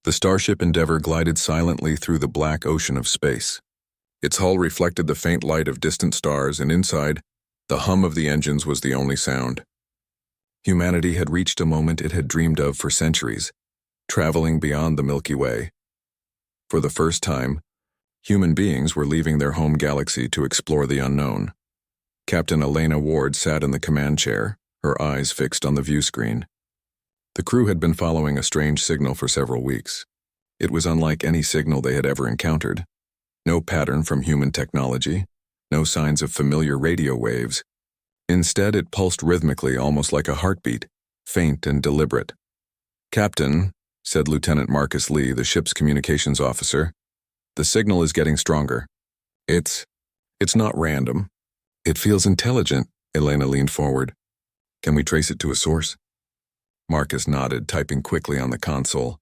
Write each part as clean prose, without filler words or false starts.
The starship Endeavour glided silently through the black ocean of space. Its hull reflected the faint light of distant stars, and inside, the hum of the engines was the only sound. Humanity had reached a moment it had dreamed of for centuries, traveling beyond the Milky Way. For the first time, human beings were leaving their home galaxy to explore the unknown. Captain Elena Ward sat in the command chair, her eyes fixed on the view screen. The crew had been following a strange signal for several weeks. It was unlike any signal they had ever encountered. No pattern from human technology, no signs of familiar radio waves. Instead, it pulsed rhythmically, almost like a heartbeat, faint and deliberate. "Captain," said Lieutenant Marcus Lee, the ship's communications officer, "the signal is getting stronger. It's not random. It feels intelligent." Elena leaned forward. "Can we trace it to a source?" Marcus nodded, typing quickly on the console.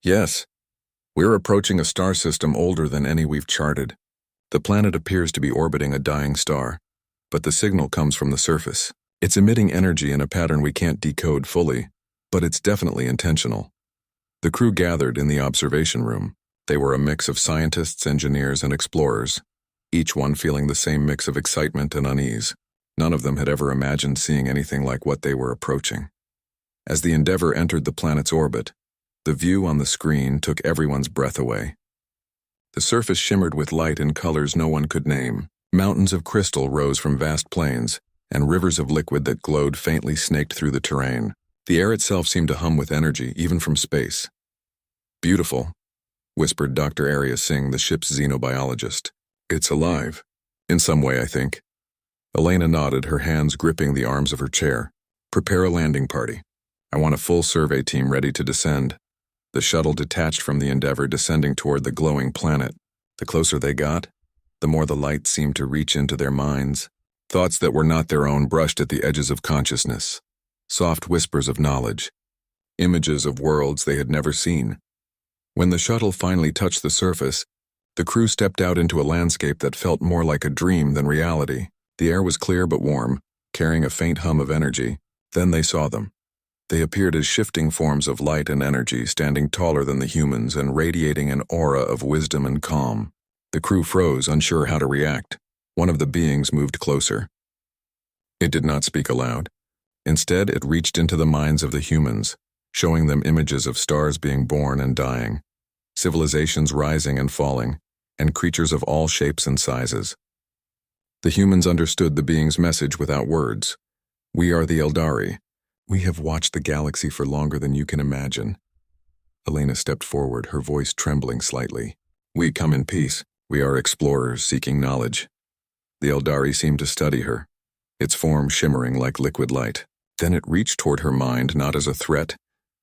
"Yes. We're approaching a star system older than any we've charted. The planet appears to be orbiting a dying star, but the signal comes from the surface. It's emitting energy in a pattern we can't decode fully, but it's definitely intentional." The crew gathered in the observation room. They were a mix of scientists, engineers, and explorers, each one feeling the same mix of excitement and unease. None of them had ever imagined seeing anything like what they were approaching. As the Endeavour entered the planet's orbit, the view on the screen took everyone's breath away. The surface shimmered with light in colors no one could name. Mountains of crystal rose from vast plains, and rivers of liquid that glowed faintly snaked through the terrain. The air itself seemed to hum with energy, even from space. "Beautiful," whispered Dr. Arya Singh, the ship's xenobiologist. "It's alive. In some way, I think." Elena nodded, her hands gripping the arms of her chair. "Prepare a landing party. I want a full survey team ready to descend." The shuttle detached from the Endeavour, descending toward the glowing planet. The closer they got, the more the light seemed to reach into their minds. Thoughts that were not their own brushed at the edges of consciousness. Soft whispers of knowledge. Images of worlds they had never seen. When the shuttle finally touched the surface, the crew stepped out into a landscape that felt more like a dream than reality. The air was clear but warm, carrying a faint hum of energy. Then they saw them. They appeared as shifting forms of light and energy, standing taller than the humans and radiating an aura of wisdom and calm. The crew froze, unsure how to react. One of the beings moved closer. It did not speak aloud. Instead, it reached into the minds of the humans, showing them images of stars being born and dying, civilizations rising and falling, and creatures of all shapes and sizes. The humans understood the being's message without words. "We are the Eldari. We have watched the galaxy for longer than you can imagine." Elena stepped forward, her voice trembling slightly. "We come in peace. We are explorers seeking knowledge." The Eldari seemed to study her, its form shimmering like liquid light. Then it reached toward her mind, not as a threat,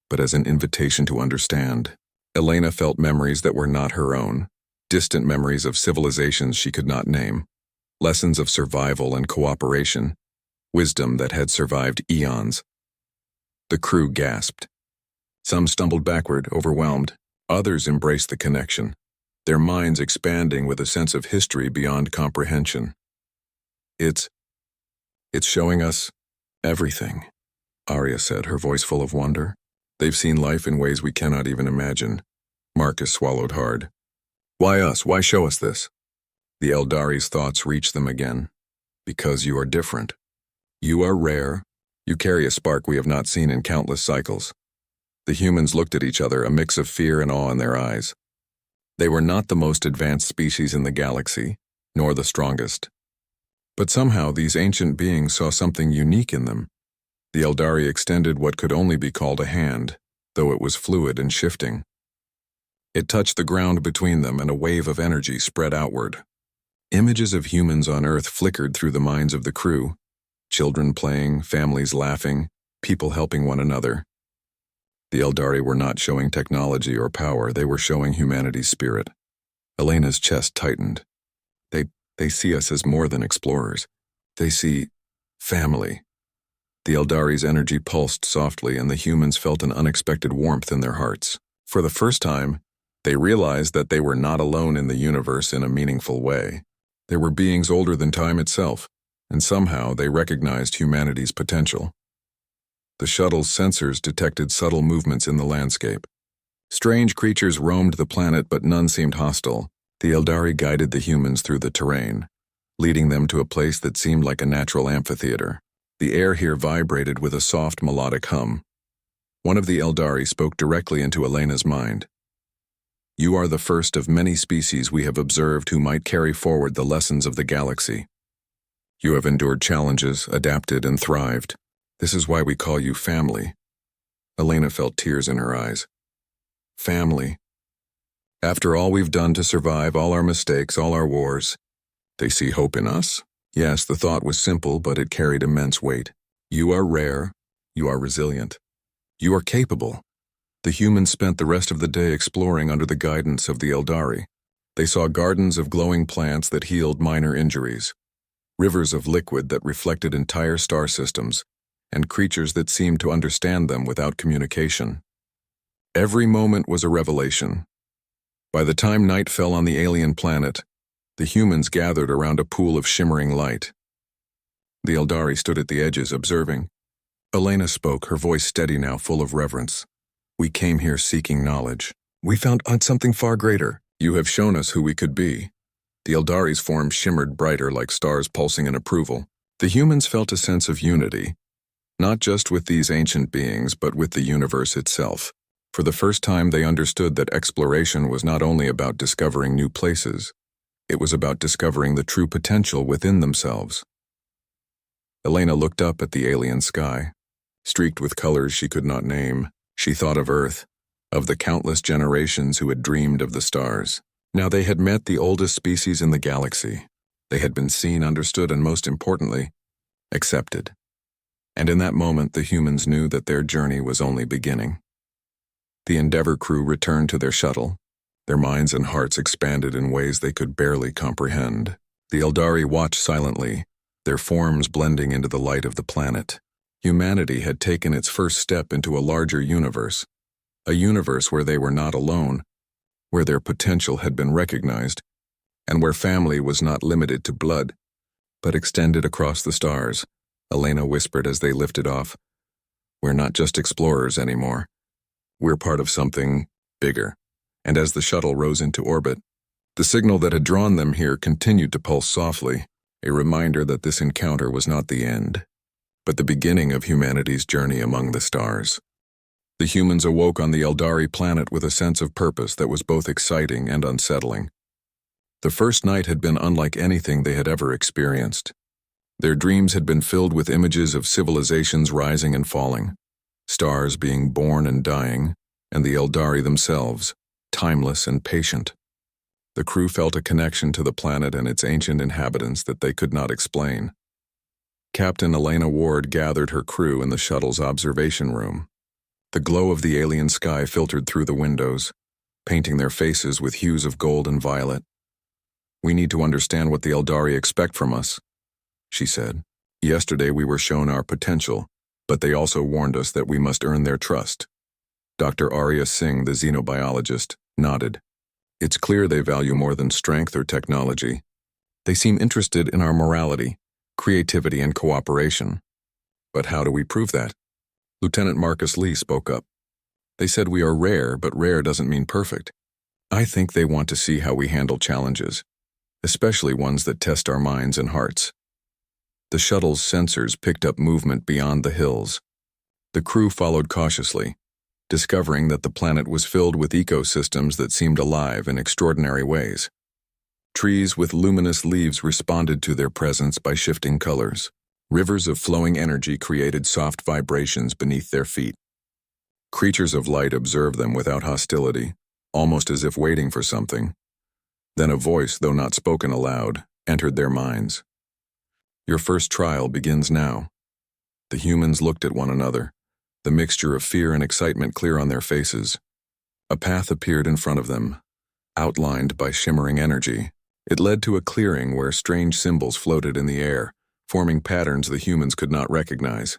but as an invitation to understand. Elena felt memories that were not her own, distant memories of civilizations she could not name, lessons of survival and cooperation, wisdom that had survived eons. The crew gasped. Some stumbled backward, overwhelmed. Others embraced the connection, their minds expanding with a sense of history beyond comprehension. It's showing us everything," Arya said, her voice full of wonder. "They've seen life in ways we cannot even imagine." Marcus swallowed hard. "Why us? Why show us this?" The Eldari's thoughts reached them again. "Because you are different. You are rare. You carry a spark we have not seen in countless cycles." The humans looked at each other, a mix of fear and awe in their eyes. They were not the most advanced species in the galaxy, nor the strongest. But somehow these ancient beings saw something unique in them. The Eldari extended what could only be called a hand, though it was fluid and shifting. It touched the ground between them, and a wave of energy spread outward. Images of humans on Earth flickered through the minds of the crew. Children playing, families laughing, people helping one another. The Eldari were not showing technology or power, they were showing humanity's spirit. Elena's chest tightened. They see us as more than explorers. They see family. The Eldari's energy pulsed softly, and the humans felt an unexpected warmth in their hearts. For the first time, they realized that they were not alone in the universe in a meaningful way. There were beings older than time itself, and somehow they recognized humanity's potential. The shuttle's sensors detected subtle movements in the landscape. Strange creatures roamed the planet, but none seemed hostile. The Eldari guided the humans through the terrain, leading them to a place that seemed like a natural amphitheater. The air here vibrated with a soft melodic hum. One of the Eldari spoke directly into Elena's mind. "You are the first of many species we have observed who might carry forward the lessons of the galaxy. You have endured challenges, adapted, and thrived. This is why we call you family." Elena felt tears in her eyes. Family. After all we've done to survive, all our mistakes, all our wars, they see hope in us? Yes, the thought was simple, but it carried immense weight. You are rare. You are resilient. You are capable. The humans spent the rest of the day exploring under the guidance of the Eldari. They saw gardens of glowing plants that healed minor injuries, rivers of liquid that reflected entire star systems, and creatures that seemed to understand them without communication. Every moment was a revelation. By the time night fell on the alien planet, the humans gathered around a pool of shimmering light. The Eldari stood at the edges, observing. Elena spoke, her voice steady now, full of reverence. "We came here seeking knowledge. We found something far greater. You have shown us who we could be." The Eldari's form shimmered brighter like stars pulsing in approval. The humans felt a sense of unity, not just with these ancient beings, but with the universe itself. For the first time, they understood that exploration was not only about discovering new places, it was about discovering the true potential within themselves. Elena looked up at the alien sky, streaked with colors she could not name. She thought of Earth, of the countless generations who had dreamed of the stars. Now they had met the oldest species in the galaxy. They had been seen, understood, and most importantly, accepted. And in that moment, the humans knew that their journey was only beginning. The Endeavour crew returned to their shuttle. Their minds and hearts expanded in ways they could barely comprehend. The Eldari watched silently, their forms blending into the light of the planet. Humanity had taken its first step into a larger universe, a universe where they were not alone, where their potential had been recognized, and where family was not limited to blood, but extended across the stars. Elena whispered as they lifted off. "We're not just explorers anymore. We're part of something bigger." And as the shuttle rose into orbit, the signal that had drawn them here continued to pulse softly, a reminder that this encounter was not the end, but the beginning of humanity's journey among the stars. The humans awoke on the Eldari planet with a sense of purpose that was both exciting and unsettling. The first night had been unlike anything they had ever experienced. Their dreams had been filled with images of civilizations rising and falling, stars being born and dying, and the Eldari themselves, timeless and patient. The crew felt a connection to the planet and its ancient inhabitants that they could not explain. Captain Elena Ward gathered her crew in the shuttle's observation room. The glow of the alien sky filtered through the windows, painting their faces with hues of gold and violet. "We need to understand what the Eldari expect from us," she said. "Yesterday we were shown our potential, but they also warned us that we must earn their trust." Dr. Arya Singh, the xenobiologist, nodded. "It's clear they value more than strength or technology. They seem interested in our morality, creativity, and cooperation. But how do we prove that?" Lieutenant Marcus Lee spoke up. "They said we are rare, but rare doesn't mean perfect. I think they want to see how we handle challenges, especially ones that test our minds and hearts." The shuttle's sensors picked up movement beyond the hills. The crew followed cautiously, discovering that the planet was filled with ecosystems that seemed alive in extraordinary ways. Trees with luminous leaves responded to their presence by shifting colors. Rivers of flowing energy created soft vibrations beneath their feet. Creatures of light observed them without hostility, almost as if waiting for something. Then a voice, though not spoken aloud, entered their minds. "Your first trial begins now." The humans looked at one another, the mixture of fear and excitement clear on their faces. A path appeared in front of them, outlined by shimmering energy. It led to a clearing where strange symbols floated in the air, forming patterns the humans could not recognize.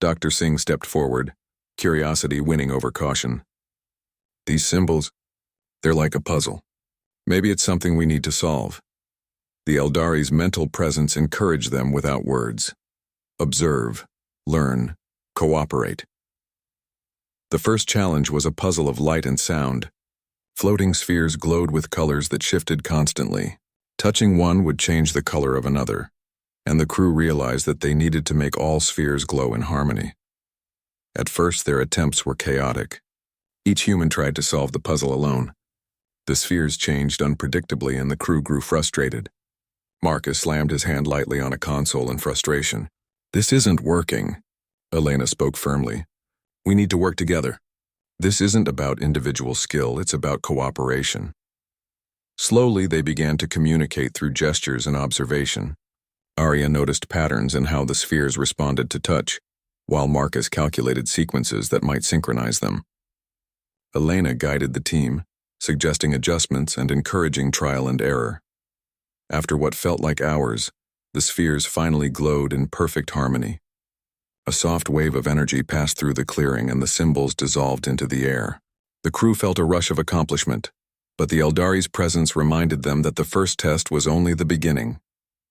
Dr. Singh stepped forward, curiosity winning over caution. "These symbols, they're like a puzzle. Maybe it's something we need to solve." The Eldari's mental presence encouraged them without words. "Observe, learn, cooperate." The first challenge was a puzzle of light and sound. Floating spheres glowed with colors that shifted constantly. Touching one would change the color of another, and the crew realized that they needed to make all spheres glow in harmony. At first, their attempts were chaotic. Each human tried to solve the puzzle alone. The spheres changed unpredictably and the crew grew frustrated. Marcus slammed his hand lightly on a console in frustration. "This isn't working," Elena spoke firmly. "We need to work together. This isn't about individual skill, it's about cooperation." Slowly, they began to communicate through gestures and observation. Arya noticed patterns in how the spheres responded to touch, while Marcus calculated sequences that might synchronize them. Elena guided the team, suggesting adjustments and encouraging trial and error. After what felt like hours, the spheres finally glowed in perfect harmony. A soft wave of energy passed through the clearing and the symbols dissolved into the air. The crew felt a rush of accomplishment, but the Eldari's presence reminded them that the first test was only the beginning.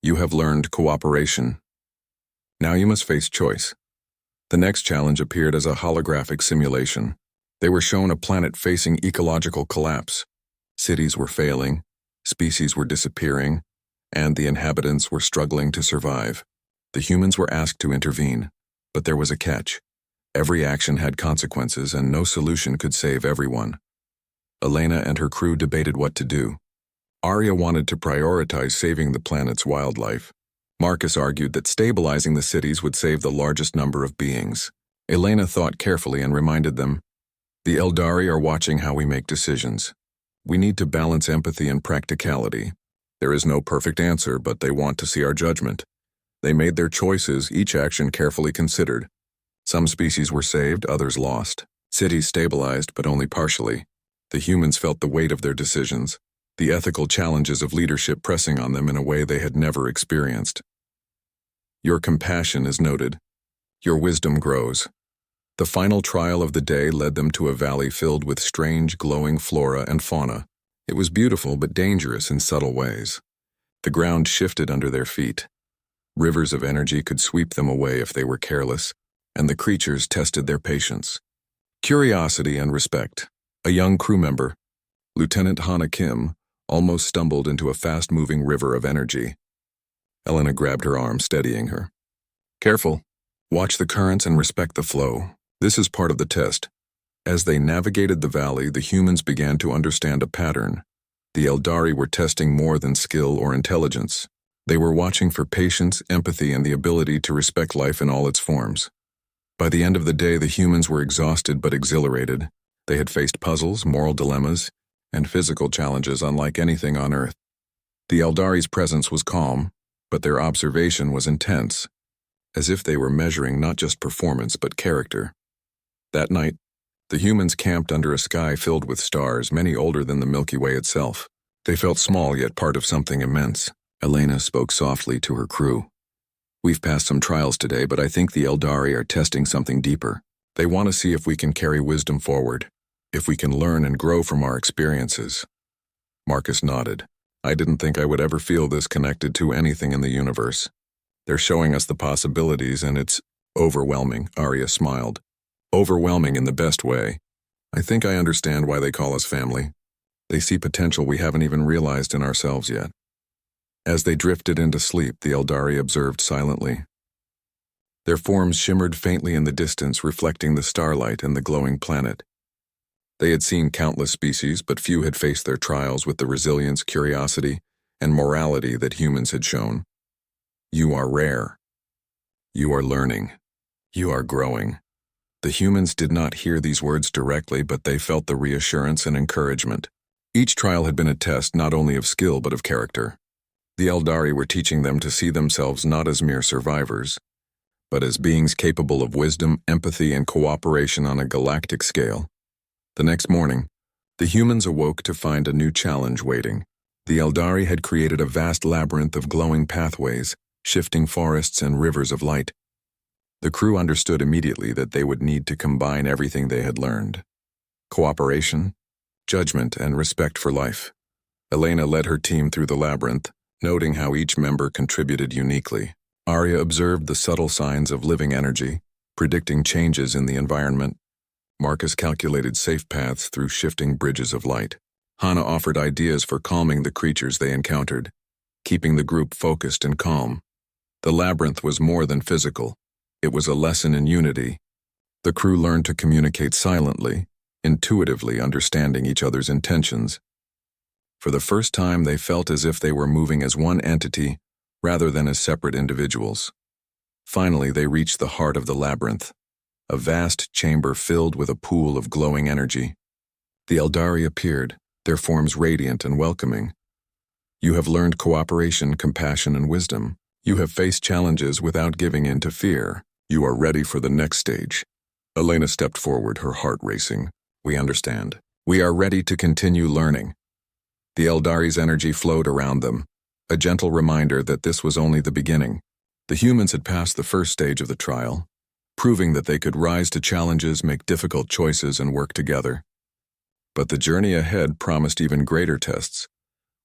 You have learned cooperation. Now you must face choice. The next challenge appeared as a holographic simulation. They were shown a planet facing ecological collapse. Cities were failing, species were disappearing, and the inhabitants were struggling to survive. The humans were asked to intervene, but there was a catch. Every action had consequences and no solution could save everyone. Elena and her crew debated what to do. Arya wanted to prioritize saving the planet's wildlife. Marcus argued that stabilizing the cities would save the largest number of beings. Elena thought carefully and reminded them, "The Eldari are watching how we make decisions. We need to balance empathy and practicality. There is no perfect answer, but they want to see our judgment." They made their choices, each action carefully considered. Some species were saved, others lost. Cities stabilized, but only partially. The humans felt the weight of their decisions, the ethical challenges of leadership pressing on them in a way they had never experienced. Your compassion is noted. Your wisdom grows. The final trial of the day led them to a valley filled with strange, glowing flora and fauna. It was beautiful but dangerous in subtle ways. The ground shifted under their feet. Rivers of energy could sweep them away if they were careless, and the creatures tested their patience. Curiosity and respect. A young crew member, Lieutenant Hana Kim, almost stumbled into a fast-moving river of energy. Elena grabbed her arm, steadying her. "Careful. Watch the currents and respect the flow. This is part of the test." As they navigated the valley, the humans began to understand a pattern. The Eldari were testing more than skill or intelligence. They were watching for patience, empathy, and the ability to respect life in all its forms. By the end of the day, the humans were exhausted but exhilarated. They had faced puzzles, moral dilemmas, and physical challenges unlike anything on Earth. The Eldari's presence was calm, but their observation was intense, as if they were measuring not just performance but character. That night, the humans camped under a sky filled with stars, many older than the Milky Way itself. They felt small yet part of something immense. Elena spoke softly to her crew. "We've passed some trials today, but I think the Eldari are testing something deeper. They want to see if we can carry wisdom forward, if we can learn and grow from our experiences." Marcus nodded. "I didn't think I would ever feel this connected to anything in the universe. They're showing us the possibilities and it's overwhelming," Arya smiled. "Overwhelming in the best way. I think I understand why they call us family. They see potential we haven't even realized in ourselves yet." As they drifted into sleep, the Eldari observed silently. Their forms shimmered faintly in the distance, reflecting the starlight and the glowing planet. They had seen countless species, but few had faced their trials with the resilience, curiosity, and morality that humans had shown. "You are rare. You are learning. You are growing." The humans did not hear these words directly, but they felt the reassurance and encouragement. Each trial had been a test not only of skill but of character. The Eldari were teaching them to see themselves not as mere survivors, but as beings capable of wisdom, empathy, and cooperation on a galactic scale. The next morning, the humans awoke to find a new challenge waiting. The Eldari had created a vast labyrinth of glowing pathways, shifting forests and rivers of light. The crew understood immediately that they would need to combine everything they had learned: cooperation, judgment, and respect for life. Elena led her team through the labyrinth, noting how each member contributed uniquely. Arya observed the subtle signs of living energy, predicting changes in the environment. Marcus calculated safe paths through shifting bridges of light. Hana offered ideas for calming the creatures they encountered, keeping the group focused and calm. The labyrinth was more than physical. It was a lesson in unity. The crew learned to communicate silently, intuitively understanding each other's intentions. For the first time, they felt as if they were moving as one entity rather than as separate individuals. Finally, they reached the heart of the labyrinth, a vast chamber filled with a pool of glowing energy. The Eldari appeared, their forms radiant and welcoming. You have learned cooperation, compassion, and wisdom. You have faced challenges without giving in to fear. You are ready for the next stage. Elena stepped forward, her heart racing. We understand. We are ready to continue learning. The Eldari's energy flowed around them, a gentle reminder that this was only the beginning. The humans had passed the first stage of the trial, proving that they could rise to challenges, make difficult choices, and work together. But the journey ahead promised even greater tests,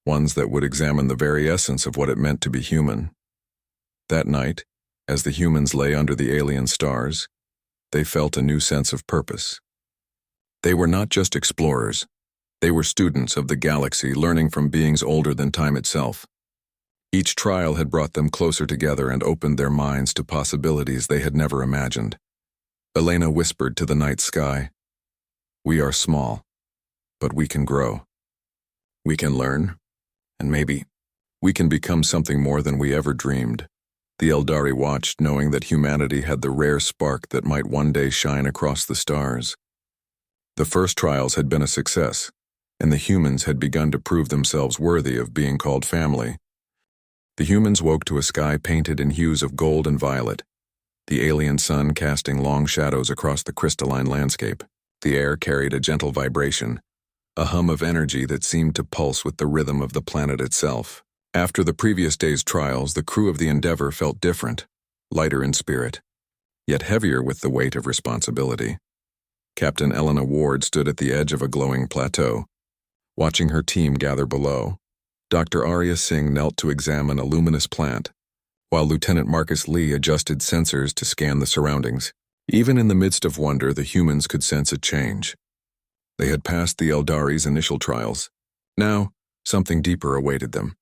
ones that would examine the very essence of what it meant to be human. That night, as the humans lay under the alien stars, they felt a new sense of purpose. They were not just explorers. They were students of the galaxy, learning from beings older than time itself. Each trial had brought them closer together and opened their minds to possibilities they had never imagined. Elena whispered to the night sky, "We are small, but we can grow. We can learn, and maybe we can become something more than we ever dreamed." The Eldari watched, knowing that humanity had the rare spark that might one day shine across the stars. The first trials had been a success, and the humans had begun to prove themselves worthy of being called family. The humans woke to a sky painted in hues of gold and violet, the alien sun casting long shadows across the crystalline landscape. The air carried a gentle vibration, a hum of energy that seemed to pulse with the rhythm of the planet itself. After the previous day's trials, the crew of the Endeavor felt different, lighter in spirit, yet heavier with the weight of responsibility. Captain Elena Ward stood at the edge of a glowing plateau, watching her team gather below. Dr. Arya Singh knelt to examine a luminous plant, while Lieutenant Marcus Lee adjusted sensors to scan the surroundings. Even in the midst of wonder, the humans could sense a change. They had passed the Eldari's initial trials. Now, something deeper awaited them.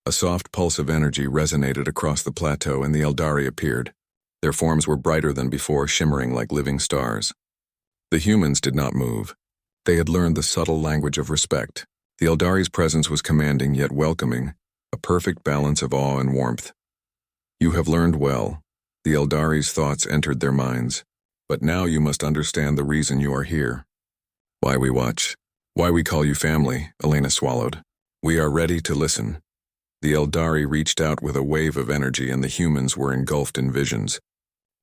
A soft pulse of energy resonated across the plateau, and the Eldari appeared. Their forms were brighter than before, shimmering like living stars. The humans did not move. They had learned the subtle language of respect. The Eldari's presence was commanding yet welcoming, a perfect balance of awe and warmth. You have learned well. The Eldari's thoughts entered their minds. But now you must understand the reason you are here. Why we watch. Why we call you family, Elena swallowed. We are ready to listen. The Eldari reached out with a wave of energy, and the humans were engulfed in visions.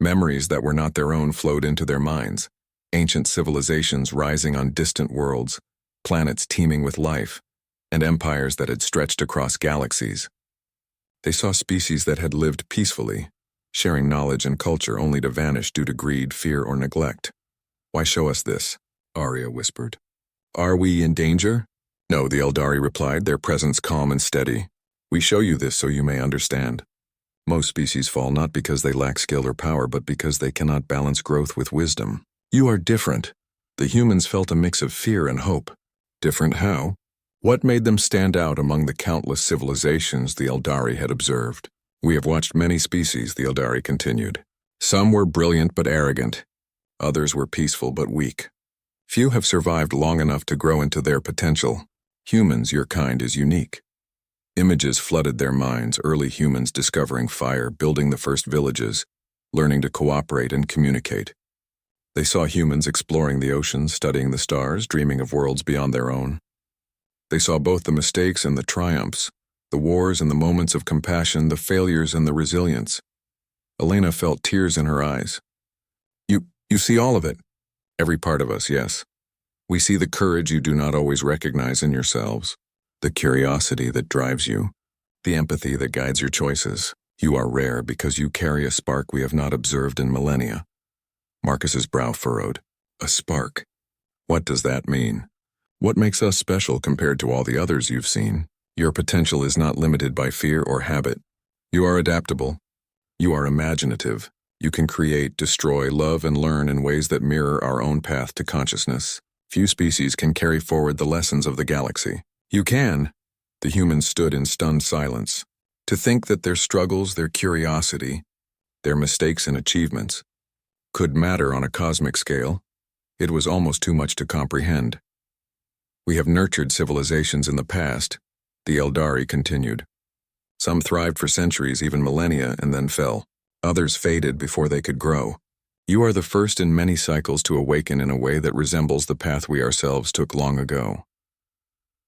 Memories that were not their own flowed into their minds. Ancient civilizations rising on distant worlds, planets teeming with life, and empires that had stretched across galaxies. They saw species that had lived peacefully, sharing knowledge and culture only to vanish due to greed, fear, or neglect. Why show us this? Arya whispered. Are we in danger? No, the Eldari replied, their presence calm and steady. We show you this so you may understand. Most species fall not because they lack skill or power, but because they cannot balance growth with wisdom. You are different. The humans felt a mix of fear and hope. Different how? What made them stand out among the countless civilizations the Eldari had observed? We have watched many species, the Eldari continued. Some were brilliant but arrogant. Others were peaceful but weak. Few have survived long enough to grow into their potential. Humans, your kind, is unique. Images flooded their minds, early humans discovering fire, building the first villages, learning to cooperate and communicate. They saw humans exploring the oceans, studying the stars, dreaming of worlds beyond their own. They saw both the mistakes and the triumphs, the wars and the moments of compassion, the failures and the resilience. Elena felt tears in her eyes. You see all of it. Every part of us, yes. We see the courage you do not always recognize in yourselves. The curiosity that drives you, the empathy that guides your choices. You are rare because you carry a spark we have not observed in millennia. Marcus's brow furrowed. A spark. What does that mean? What makes us special compared to all the others you've seen? Your potential is not limited by fear or habit. You are adaptable. You are imaginative. You can create, destroy, love, and learn in ways that mirror our own path to consciousness. Few species can carry forward the lessons of the galaxy. You can. The humans stood in stunned silence. To think that their struggles, their curiosity, their mistakes and achievements could matter on a cosmic scale, it was almost too much to comprehend. We have nurtured civilizations in the past, the Eldari continued. Some thrived for centuries, even millennia, and then fell. Others faded before they could grow. You are the first in many cycles to awaken in a way that resembles the path we ourselves took long ago.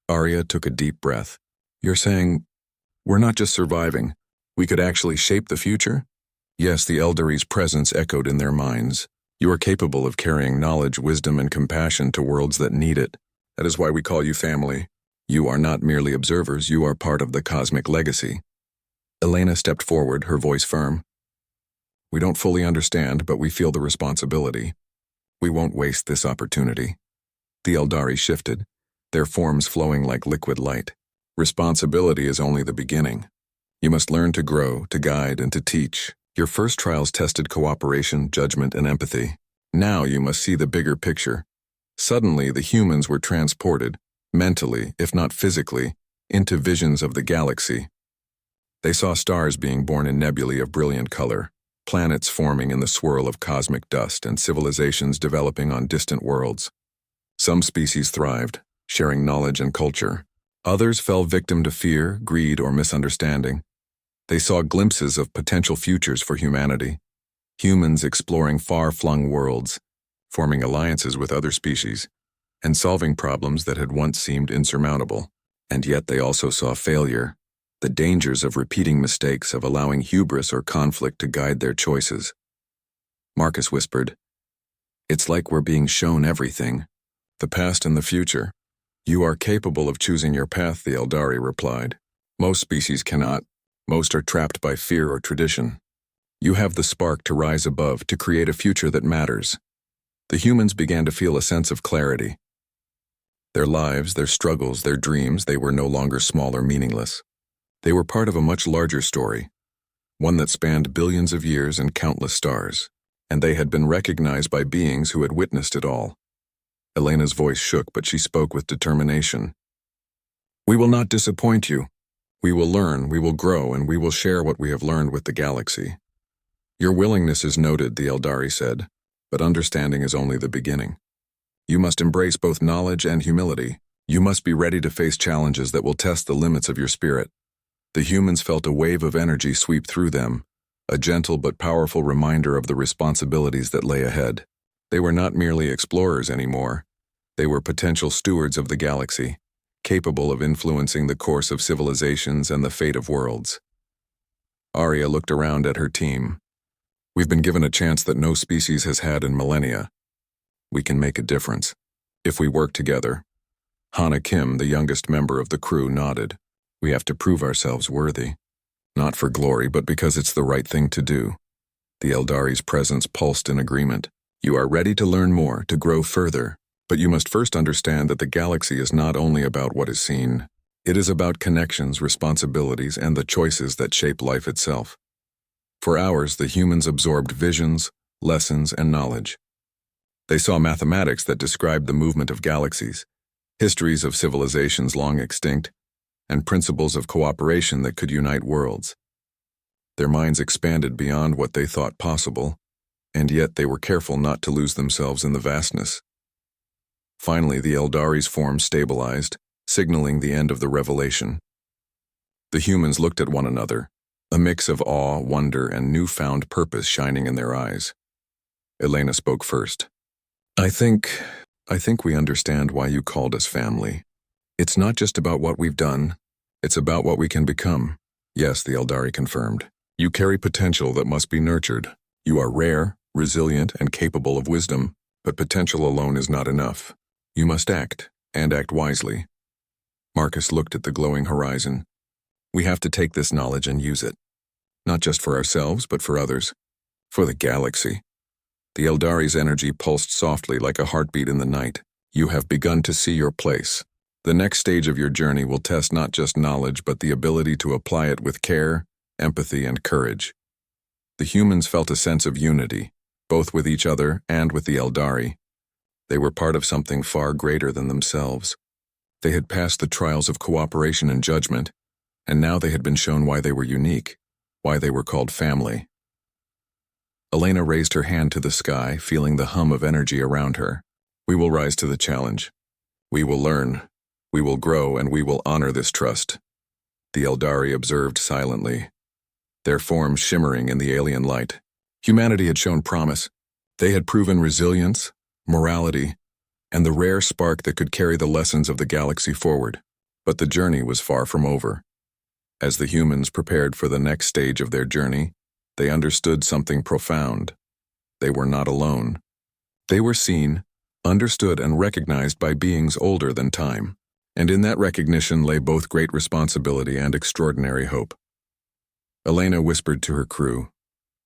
Arya took a deep breath. You're saying, we're not just surviving, we could actually shape the future? Yes, the Eldari's presence echoed in their minds. You are capable of carrying knowledge, wisdom, and compassion to worlds that need it. That is why we call you family. You are not merely observers, you are part of the cosmic legacy. Elena stepped forward, her voice firm. We don't fully understand, but we feel the responsibility. We won't waste this opportunity. The Eldari shifted, their forms flowing like liquid light. Responsibility is only the beginning. You must learn to grow, to guide, and to teach. Your first trials tested cooperation, judgment, and empathy. Now you must see the bigger picture. Suddenly, the humans were transported, mentally, if not physically, into visions of the galaxy. They saw stars being born in nebulae of brilliant color, planets forming in the swirl of cosmic dust, and civilizations developing on distant worlds. Some species thrived, sharing knowledge and culture. Others fell victim to fear, greed, or misunderstanding. They saw glimpses of potential futures for humanity. Humans exploring far-flung worlds, forming alliances with other species, and solving problems that had once seemed insurmountable. And yet they also saw failure, the dangers of repeating mistakes, of allowing hubris or conflict to guide their choices. Marcus whispered, It's like we're being shown everything, the past and the future. You are capable of choosing your path, the Eldari replied. Most species cannot. Most are trapped by fear or tradition. You have the spark to rise above, to create a future that matters. The humans began to feel a sense of clarity. Their lives, their struggles, their dreams, they were no longer small or meaningless. They were part of a much larger story, one that spanned billions of years and countless stars, and they had been recognized by beings who had witnessed it all. Elena's voice shook, but she spoke with determination. We will not disappoint you. We will learn, we will grow, and we will share what we have learned with the galaxy. Your willingness is noted, the Eldari said, but understanding is only the beginning. You must embrace both knowledge and humility. You must be ready to face challenges that will test the limits of your spirit. The humans felt a wave of energy sweep through them, a gentle but powerful reminder of the responsibilities that lay ahead. They were not merely explorers anymore. They were potential stewards of the galaxy, capable of influencing the course of civilizations and the fate of worlds. Arya looked around at her team. We've been given a chance that no species has had in millennia. We can make a difference, if we work together. Hana Kim, the youngest member of the crew, nodded. We have to prove ourselves worthy. Not for glory, but because it's the right thing to do. The Eldari's presence pulsed in agreement. You are ready to learn more, to grow further. But you must first understand that the galaxy is not only about what is seen. It is about connections, responsibilities, and the choices that shape life itself. For hours, the humans absorbed visions, lessons, and knowledge. They saw mathematics that described the movement of galaxies, histories of civilizations long extinct, and principles of cooperation that could unite worlds. Their minds expanded beyond what they thought possible, and yet they were careful not to lose themselves in the vastness. Finally, the Eldari's form stabilized, signaling the end of the revelation. The humans looked at one another, a mix of awe, wonder, and newfound purpose shining in their eyes. Elena spoke first. I think we understand why you called us family. It's not just about what we've done, it's about what we can become. Yes, the Eldari confirmed. You carry potential that must be nurtured. You are rare, resilient, and capable of wisdom, but potential alone is not enough. You must act, and act wisely. Marcus looked at the glowing horizon. We have to take this knowledge and use it. Not just for ourselves, but for others. For the galaxy. The Eldari's energy pulsed softly like a heartbeat in the night. You have begun to see your place. The next stage of your journey will test not just knowledge, but the ability to apply it with care, empathy, and courage. The humans felt a sense of unity, both with each other and with the Eldari. They were part of something far greater than themselves. They had passed the trials of cooperation and judgment, and now they had been shown why they were unique, why they were called family. Elena raised her hand to the sky, feeling the hum of energy around her. We will rise to the challenge. We will learn. We will grow, and we will honor this trust. The Eldari observed silently, their forms shimmering in the alien light. Humanity had shown promise. They had proven resilience, morality, and the rare spark that could carry the lessons of the galaxy forward. But the journey was far from over. As the humans prepared for the next stage of their journey, they understood something profound. They were not alone. They were seen, understood, and recognized by beings older than time. And in that recognition lay both great responsibility and extraordinary hope. Elena whispered to her crew,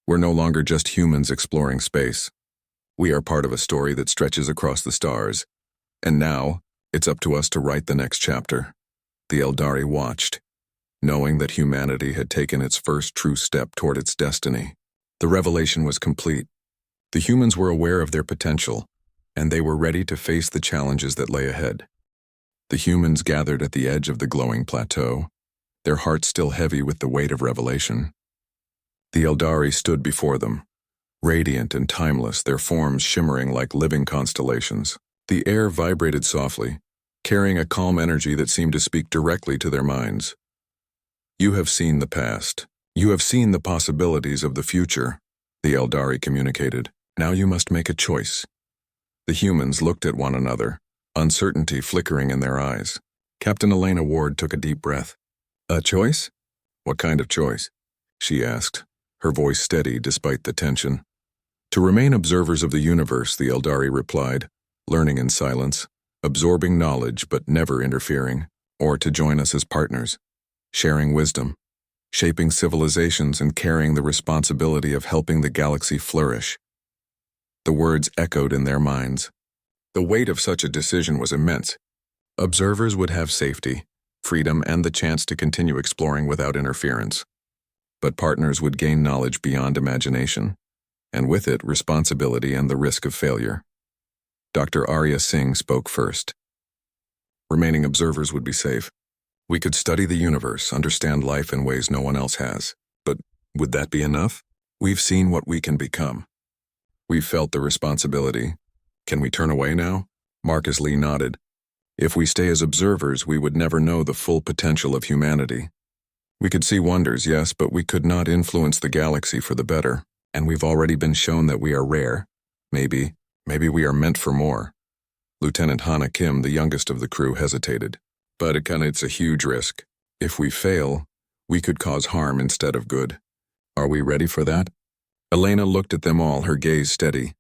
"We're no longer just humans exploring space. We are part of a story that stretches across the stars. And now, it's up to us to write the next chapter." The Eldari watched, knowing that humanity had taken its first true step toward its destiny. The revelation was complete. The humans were aware of their potential, and they were ready to face the challenges that lay ahead. The humans gathered at the edge of the glowing plateau, their hearts still heavy with the weight of revelation. The Eldari stood before them, radiant and timeless, their forms shimmering like living constellations. The air vibrated softly, carrying a calm energy that seemed to speak directly to their minds. "You have seen the past. You have seen the possibilities of the future," the Eldari communicated. "Now you must make a choice." The humans looked at one another, uncertainty flickering in their eyes. Captain Elena Ward took a deep breath. "A choice? What kind of choice?" she asked, her voice steady despite the tension. "To remain observers of the universe," the Eldari replied, "learning in silence, absorbing knowledge but never interfering, or to join us as partners, sharing wisdom, shaping civilizations and carrying the responsibility of helping the galaxy flourish." The words echoed in their minds. The weight of such a decision was immense. Observers would have safety, freedom, and the chance to continue exploring without interference. But partners would gain knowledge beyond imagination, and with it, responsibility and the risk of failure. Dr. Arya Singh spoke first. "Remaining observers would be safe. We could study the universe, understand life in ways no one else has. But would that be enough? We've seen what we can become. We've felt the responsibility. Can we turn away now?" Marcus Lee nodded. "If we stay as observers, we would never know the full potential of humanity. We could see wonders, yes, but we could not influence the galaxy for the better. And we've already been shown that we are rare. Maybe we are meant for more." Lieutenant Hana Kim, the youngest of the crew, hesitated. "But it's a huge risk. If we fail, we could cause harm instead of good. Are we ready for that?" Elena looked at them all, her gaze steady.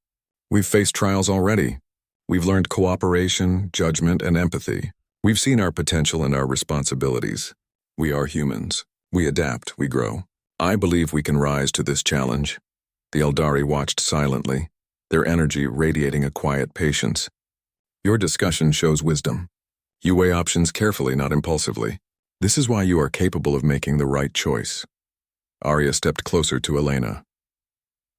"We've faced trials already. We've learned cooperation, judgment, and empathy. We've seen our potential and our responsibilities. We are humans. We adapt, we grow. I believe we can rise to this challenge." The Eldari watched silently, their energy radiating a quiet patience. "Your discussion shows wisdom. You weigh options carefully, not impulsively. This is why you are capable of making the right choice." Arya stepped closer to Elena.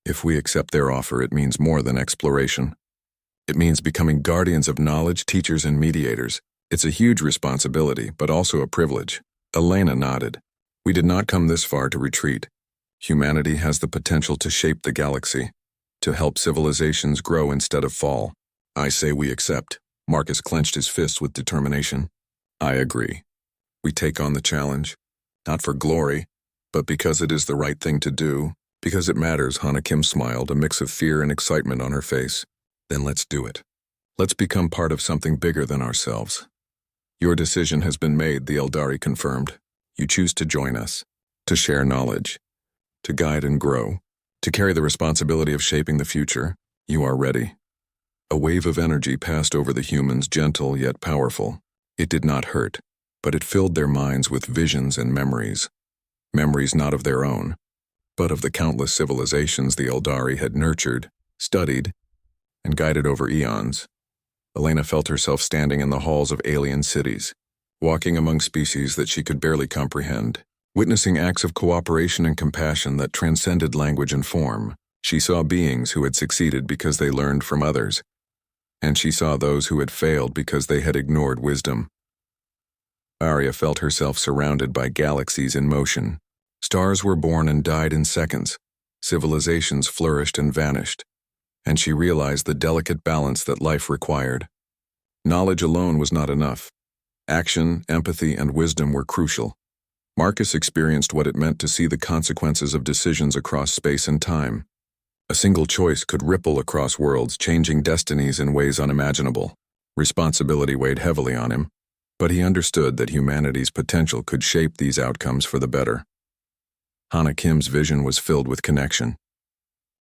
"If we accept their offer, it means more than exploration. It means becoming guardians of knowledge, teachers, and mediators. It's a huge responsibility, but also a privilege." Elena nodded. "We did not come this far to retreat. Humanity has the potential to shape the galaxy, to help civilizations grow instead of fall. I say we accept." Marcus clenched his fists with determination. "I agree. We take on the challenge, not for glory, but because it is the right thing to do, because it matters." Hana Kim smiled, a mix of fear and excitement on her face. "Then let's do it. Let's become part of something bigger than ourselves." "Your decision has been made," the Eldari confirmed. "You choose to join us, to share knowledge, to guide and grow, to carry the responsibility of shaping the future. You are ready." A wave of energy passed over the humans, gentle yet powerful. It did not hurt, but it filled their minds with visions and memories. Memories not of their own, but of the countless civilizations the Eldari had nurtured, studied, and guided over eons. Elena felt herself standing in the halls of alien cities, walking among species that she could barely comprehend. Witnessing acts of cooperation and compassion that transcended language and form, she saw beings who had succeeded because they learned from others, and she saw those who had failed because they had ignored wisdom. Arya felt herself surrounded by galaxies in motion. Stars were born and died in seconds. Civilizations flourished and vanished, and she realized the delicate balance that life required. Knowledge alone was not enough. Action, empathy, and wisdom were crucial. Marcus experienced what it meant to see the consequences of decisions across space and time. A single choice could ripple across worlds, changing destinies in ways unimaginable. Responsibility weighed heavily on him, but he understood that humanity's potential could shape these outcomes for the better. Hana Kim's vision was filled with connection.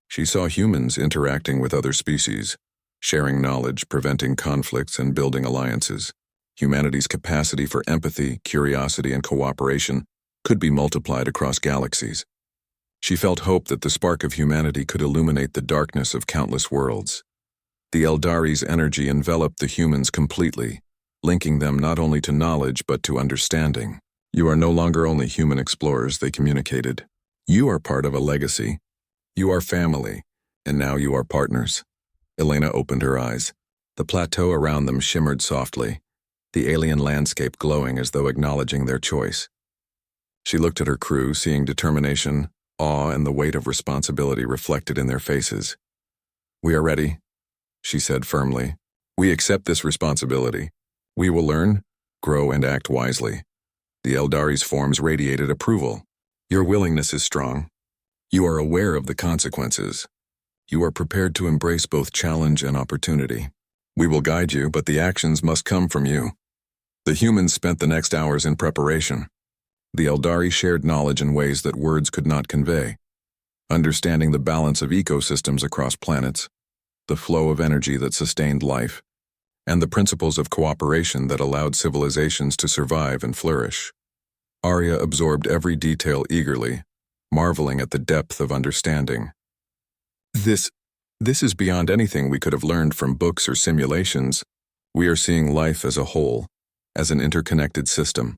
She saw humans interacting with other species, sharing knowledge, preventing conflicts, and building alliances. Humanity's capacity for empathy, curiosity, and cooperation could be multiplied across galaxies. She felt hope that the spark of humanity could illuminate the darkness of countless worlds. The Eldari's energy enveloped the humans completely, linking them not only to knowledge but to understanding. "You are no longer only human explorers," they communicated. "You are part of a legacy. You are family, and now you are partners." Elena opened her eyes. The plateau around them shimmered softly, the alien landscape glowing as though acknowledging their choice. She looked at her crew, seeing determination, awe, and the weight of responsibility reflected in their faces. "We are ready," she said firmly. "We accept this responsibility. We will learn, grow, and act wisely." The Eldari's forms radiated approval. "Your willingness is strong. You are aware of the consequences. You are prepared to embrace both challenge and opportunity. We will guide you, but the actions must come from you." The humans spent the next hours in preparation. The Eldari shared knowledge in ways that words could not convey, understanding the balance of ecosystems across planets, the flow of energy that sustained life, and the principles of cooperation that allowed civilizations to survive and flourish. Arya absorbed every detail eagerly, marveling at the depth of understanding. This is beyond anything we could have learned from books or simulations. We are seeing life as a whole, as an interconnected system."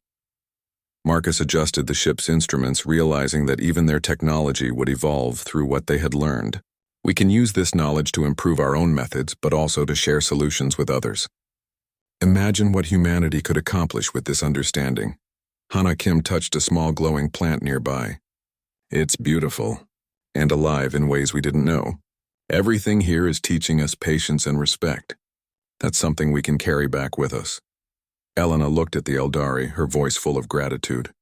Marcus adjusted the ship's instruments, realizing that even their technology would evolve through what they had learned. "We can use this knowledge to improve our own methods, but also to share solutions with others. Imagine what humanity could accomplish with this understanding." Hana Kim touched a small glowing plant nearby. "It's beautiful, and alive in ways we didn't know. Everything here is teaching us patience and respect. That's something we can carry back with us." Elena looked at the Eldari, her voice full of gratitude.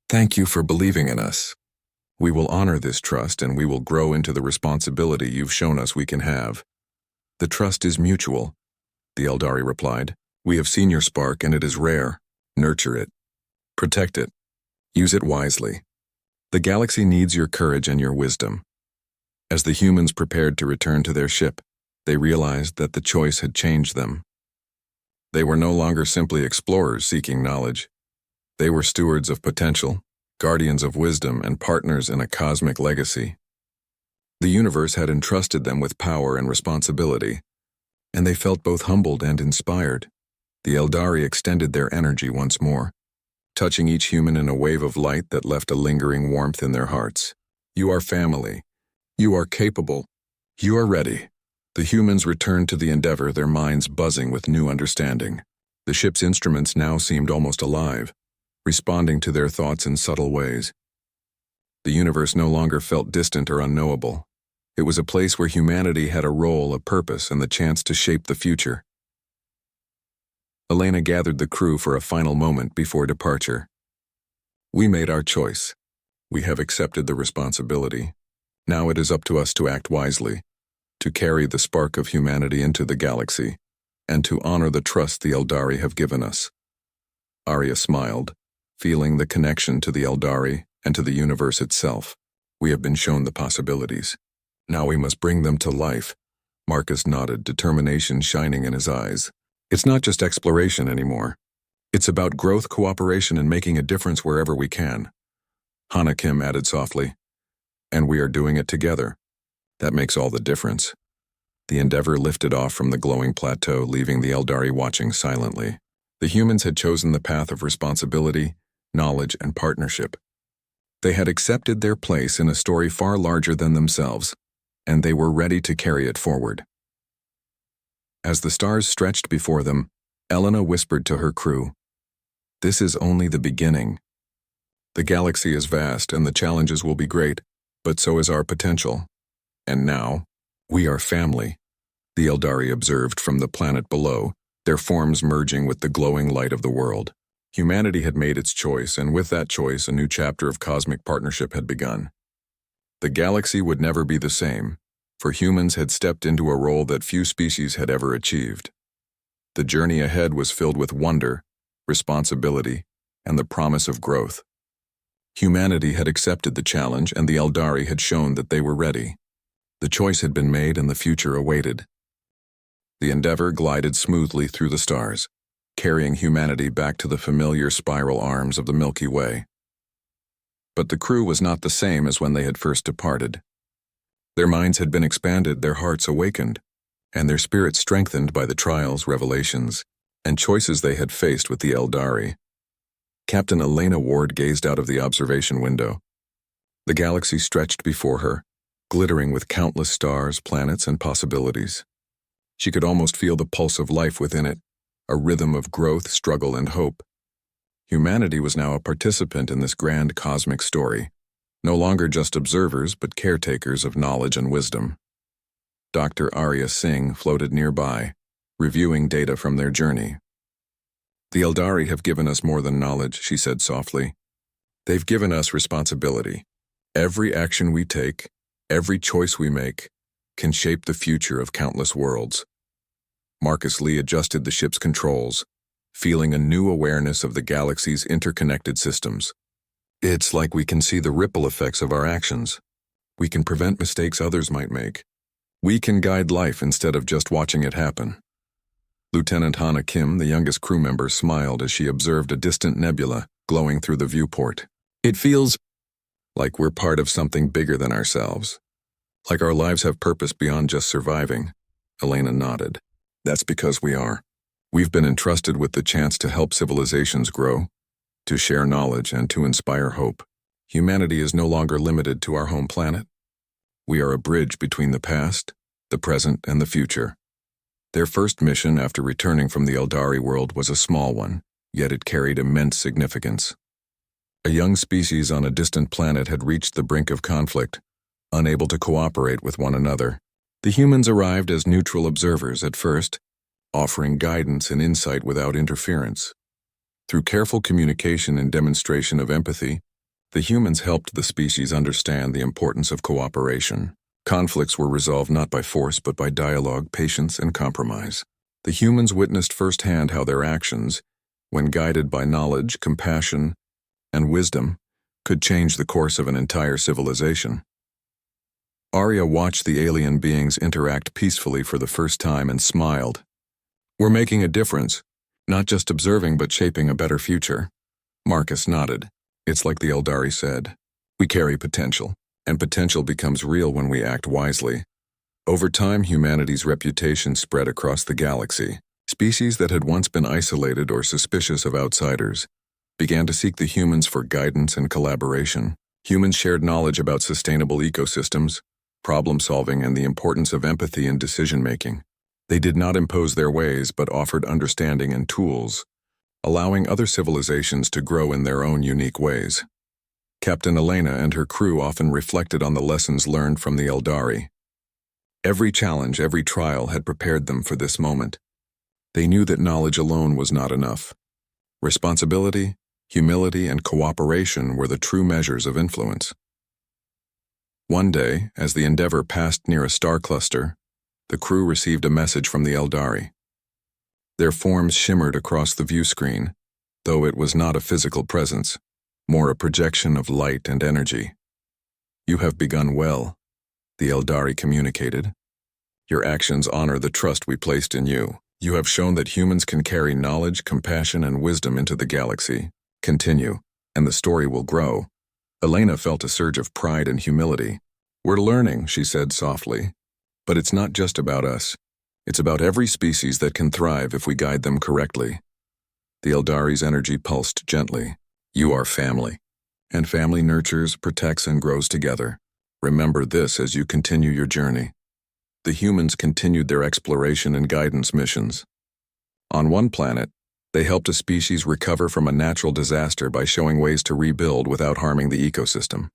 "Thank you for believing in us. We will honor this trust, and we will grow into the responsibility you've shown us we can have." "The trust is mutual," the Eldari replied. "We have seen your spark, and it is rare. Nurture it. Protect it. Use it wisely. The galaxy needs your courage and your wisdom." As the humans prepared to return to their ship, they realized that the choice had changed them. They were no longer simply explorers seeking knowledge. They were stewards of potential, guardians of wisdom, and partners in a cosmic legacy. The universe had entrusted them with power and responsibility, and they felt both humbled and inspired. The Eldari extended their energy once more, touching each human in a wave of light that left a lingering warmth in their hearts. "You are family. You are capable. You are ready." The humans returned to the Endeavor, their minds buzzing with new understanding. The ship's instruments now seemed almost alive, responding to their thoughts in subtle ways. The universe no longer felt distant or unknowable. It was a place where humanity had a role, a purpose, and the chance to shape the future. Elena gathered the crew for a final moment before departure. "We made our choice. We have accepted the responsibility. Now it is up to us to act wisely, to carry the spark of humanity into the galaxy, and to honor the trust the Eldari have given us." Arya smiled, feeling the connection to the Eldari and to the universe itself. "We have been shown the possibilities. Now we must bring them to life." Marcus nodded, determination shining in his eyes. "It's not just exploration anymore. It's about growth, cooperation, and making a difference wherever we can." Hana Kim added softly, "And we are doing it together. That makes all the difference." The Endeavor lifted off from the glowing plateau, leaving the Eldari watching silently. The humans had chosen the path of responsibility, knowledge, and partnership. They had accepted their place in a story far larger than themselves, and they were ready to carry it forward. As the stars stretched before them, Elena whispered to her crew, "This is only the beginning. The galaxy is vast and the challenges will be great, but so is our potential. And now, we are family," the Eldari observed from the planet below, their forms merging with the glowing light of the world. Humanity had made its choice, and with that choice, a new chapter of cosmic partnership had begun. The galaxy would never be the same, for humans had stepped into a role that few species had ever achieved. The journey ahead was filled with wonder, responsibility, and the promise of growth. Humanity had accepted the challenge, and the Eldari had shown that they were ready. The choice had been made, and the future awaited. The Endeavor glided smoothly through the stars, carrying humanity back to the familiar spiral arms of the Milky Way. But the crew was not the same as when they had first departed. Their minds had been expanded, their hearts awakened, and their spirits strengthened by the trials, revelations, and choices they had faced with the Eldari. Captain Elena Ward gazed out of the observation window. The galaxy stretched before her, glittering with countless stars, planets, and possibilities. She could almost feel the pulse of life within it, a rhythm of growth, struggle, and hope. Humanity was now a participant in this grand cosmic story, no longer just observers but caretakers of knowledge and wisdom. Dr. Arya Singh floated nearby, reviewing data from their journey. "The Eldari have given us more than knowledge," she said softly. "They've given us responsibility. Every action we take, every choice we make, can shape the future of countless worlds." Marcus Lee adjusted the ship's controls, feeling a new awareness of the galaxy's interconnected systems. "It's like we can see the ripple effects of our actions. We can prevent mistakes others might make. We can guide life instead of just watching it happen." Lieutenant Hana Kim, the youngest crew member, smiled as she observed a distant nebula glowing through the viewport. "It feels like we're part of something bigger than ourselves. Like our lives have purpose beyond just surviving." Elena nodded. "That's because we are. We've been entrusted with the chance to help civilizations grow, to share knowledge, and to inspire hope. Humanity is no longer limited to our home planet. We are a bridge between the past, the present, and the future." Their first mission after returning from the Eldari world was a small one, yet it carried immense significance. A young species on a distant planet had reached the brink of conflict, unable to cooperate with one another. The humans arrived as neutral observers at first, offering guidance and insight without interference. Through careful communication and demonstration of empathy, the humans helped the species understand the importance of cooperation. Conflicts were resolved not by force but by dialogue, patience, and compromise. The humans witnessed firsthand how their actions, when guided by knowledge, compassion, and wisdom, could change the course of an entire civilization. Arya watched the alien beings interact peacefully for the first time and smiled. "We're making a difference, not just observing but shaping a better future." Marcus nodded. "It's like the Eldari said. We carry potential, and potential becomes real when we act wisely." Over time, humanity's reputation spread across the galaxy. Species that had once been isolated or suspicious of outsiders began to seek the humans for guidance and collaboration. Humans shared knowledge about sustainable ecosystems, problem-solving, and the importance of empathy in decision-making. They did not impose their ways but offered understanding and tools, allowing other civilizations to grow in their own unique ways. Captain Elena and her crew often reflected on the lessons learned from the Eldari. Every challenge, every trial had prepared them for this moment. They knew that knowledge alone was not enough. Responsibility, humility, and cooperation were the true measures of influence. One day, as the Endeavor passed near a star cluster, the crew received a message from the Eldari. Their forms shimmered across the view screen, though it was not a physical presence, more a projection of light and energy. "You have begun well," the Eldari communicated. "Your actions honor the trust we placed in you. You have shown that humans can carry knowledge, compassion, and wisdom into the galaxy. Continue, and the story will grow." Elena felt a surge of pride and humility. "We're learning," she said softly. "But it's not just about us. It's about every species that can thrive if we guide them correctly." The Eldari's energy pulsed gently. You are family, and family nurtures, protects, and grows together. Remember this as you continue your journey. The humans continued their exploration and guidance missions. On one planet, they helped a species recover from a natural disaster by showing ways to rebuild without harming the ecosystem.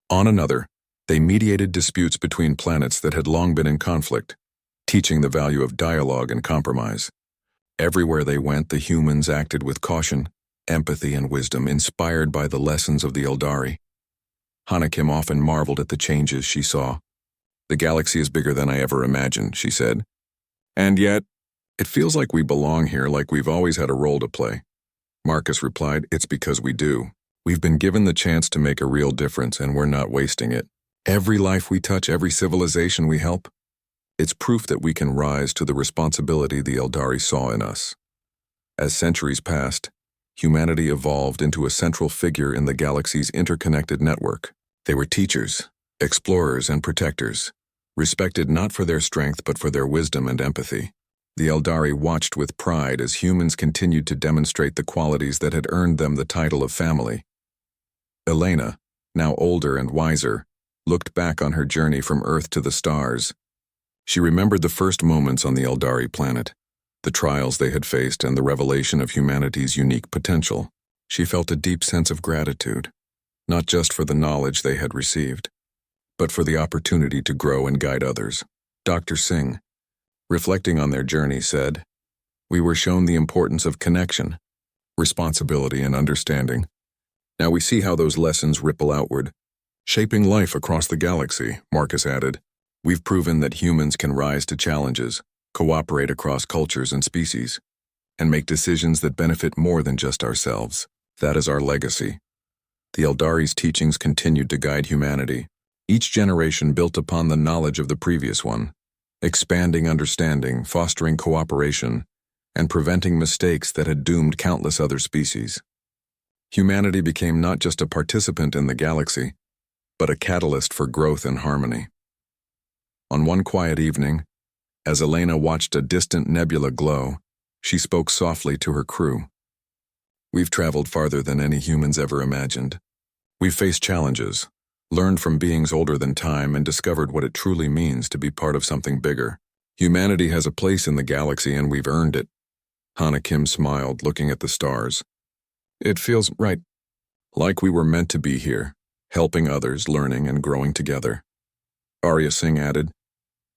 On another, they mediated disputes between planets that had long been in conflict, teaching the value of dialogue and compromise. Everywhere they went, the humans acted with caution, empathy, and wisdom, inspired by the lessons of the Eldari. Hanakim often marveled at the changes she saw. "The galaxy is bigger than I ever imagined," she said. "And yet, it feels like we belong here, like we've always had a role to play." Marcus replied, "It's because we do. We've been given the chance to make a real difference, and we're not wasting it. Every life we touch, every civilization we help, it's proof that we can rise to the responsibility the Eldari saw in us." As centuries passed, humanity evolved into a central figure in the galaxy's interconnected network. They were teachers, explorers, and protectors, respected not for their strength but for their wisdom and empathy. The Eldari watched with pride as humans continued to demonstrate the qualities that had earned them the title of family. Elena, now older and wiser, looked back on her journey from Earth to the stars. She remembered the first moments on the Eldari planet, the trials they had faced, and the revelation of humanity's unique potential. She felt a deep sense of gratitude, not just for the knowledge they had received, but for the opportunity to grow and guide others. Dr. Singh, reflecting on their journey, said, "We were shown the importance of connection, responsibility, and understanding. Now we see how those lessons ripple outward, shaping life across the galaxy." Marcus added, "We've proven that humans can rise to challenges, cooperate across cultures and species, and make decisions that benefit more than just ourselves. That is our legacy." The Eldari's teachings continued to guide humanity. Each generation built upon the knowledge of the previous one, expanding understanding, fostering cooperation, and preventing mistakes that had doomed countless other species. Humanity became not just a participant in the galaxy, but a catalyst for growth and harmony. On one quiet evening, as Elena watched a distant nebula glow, she spoke softly to her crew. "We've traveled farther than any humans ever imagined. We've faced challenges, learned from beings older than time, and discovered what it truly means to be part of something bigger. Humanity has a place in the galaxy, and we've earned it." Hanakim smiled, looking at the stars. "It feels right. Like we were meant to be here, helping others, learning, and growing together." Arya Singh added,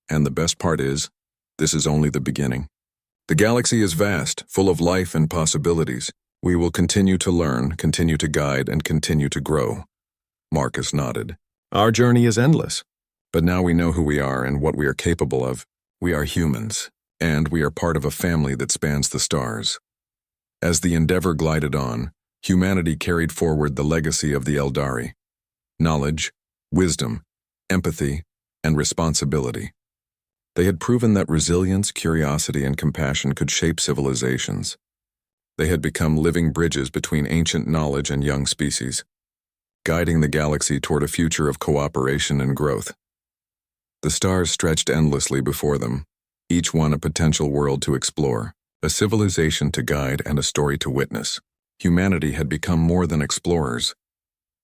"And the best part is, this is only the beginning. The galaxy is vast, full of life and possibilities. We will continue to learn, continue to guide, and continue to grow." Marcus nodded. "Our journey is endless, but now we know who we are and what we are capable of. We are humans, and we are part of a family that spans the stars." As the Endeavor glided on, humanity carried forward the legacy of the Eldari: knowledge, wisdom, empathy, and responsibility. They had proven that resilience, curiosity, and compassion could shape civilizations. They had become living bridges between ancient knowledge and young species, guiding the galaxy toward a future of cooperation and growth. The stars stretched endlessly before them, each one a potential world to explore, a civilization to guide, and a story to witness. Humanity had become more than explorers.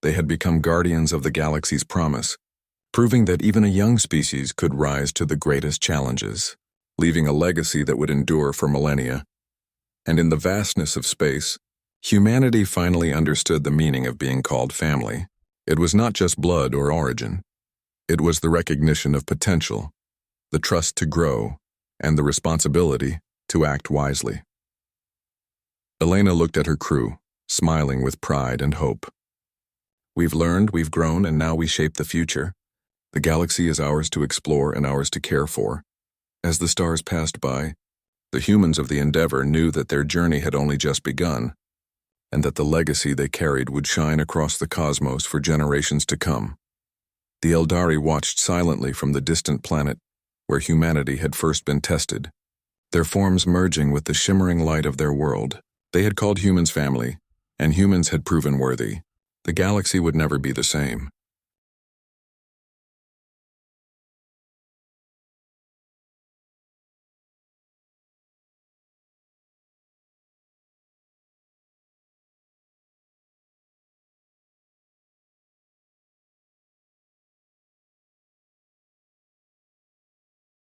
They had become guardians of the galaxy's promise, proving that even a young species could rise to the greatest challenges, leaving a legacy that would endure for millennia. And in the vastness of space, humanity finally understood the meaning of being called family. It was not just blood or origin. It was the recognition of potential, the trust to grow, and the responsibility to act wisely. Elena looked at her crew, smiling with pride and hope. "We've learned, we've grown, and now we shape the future. The galaxy is ours to explore and ours to care for." As the stars passed by, the humans of the Endeavor knew that their journey had only just begun, and that the legacy they carried would shine across the cosmos for generations to come. The Eldari watched silently from the distant planet where humanity had first been tested, their forms merging with the shimmering light of their world. They had called humans family, and humans had proven worthy. The galaxy would never be the same.